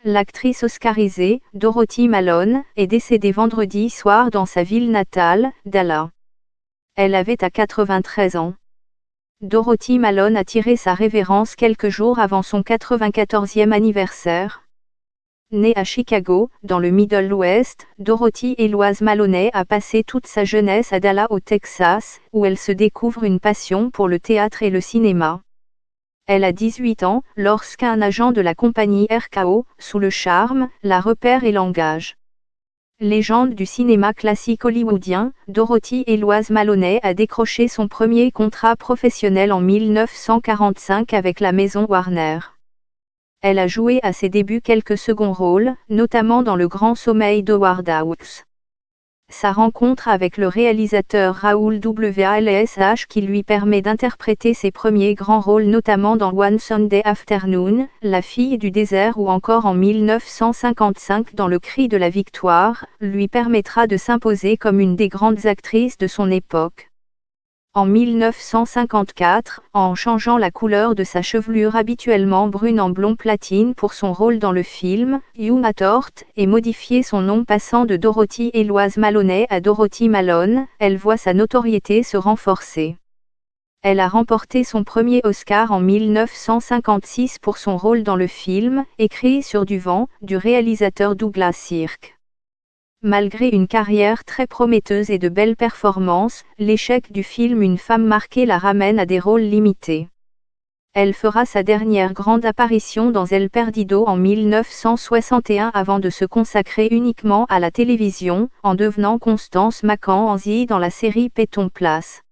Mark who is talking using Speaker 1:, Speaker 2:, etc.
Speaker 1: L'actrice oscarisée, Dorothy Malone, est décédée vendredi soir dans sa ville natale, Dallas. Elle avait 93 ans. Dorothy Malone a tiré sa révérence quelques jours avant son 94e anniversaire. Née à Chicago, dans le Middle West, Dorothy Eloise Malone a passé toute sa jeunesse à Dallas au Texas, où elle se découvre une passion pour le théâtre et le cinéma. Elle a 18 ans, lorsqu'un agent de la compagnie RKO, sous le charme, la repère et l'engage. Légende du cinéma classique hollywoodien, Dorothy Eloise Malone a décroché son premier contrat professionnel en 1945 avec la maison Warner. Elle a joué à ses débuts quelques seconds rôles, notamment dans Le Grand Sommeil d'Howard Hawks. Sa rencontre avec le réalisateur Raoul Walsh qui lui permet d'interpréter ses premiers grands rôles notamment dans One Sunday Afternoon, La fille du désert ou encore en 1955 dans Le cri de la victoire, lui permettra de s'imposer comme une des grandes actrices de son époque. En 1954, en changeant la couleur de sa chevelure habituellement brune en blond platine pour son rôle dans le film You Matort et modifié son nom passant de Dorothy Eloise Malone à Dorothy Malone, elle voit sa notoriété se renforcer. Elle a remporté son premier Oscar en 1956 pour son rôle dans le film Écrit sur du vent du réalisateur Douglas Sirk. Malgré une carrière très prometteuse et de belles performances, l'échec du film Une femme marquée la ramène à des rôles limités. Elle fera sa dernière grande apparition dans El Perdido en 1961 avant de se consacrer uniquement à la télévision, en devenant Constance McCann dans la série Peyton Place.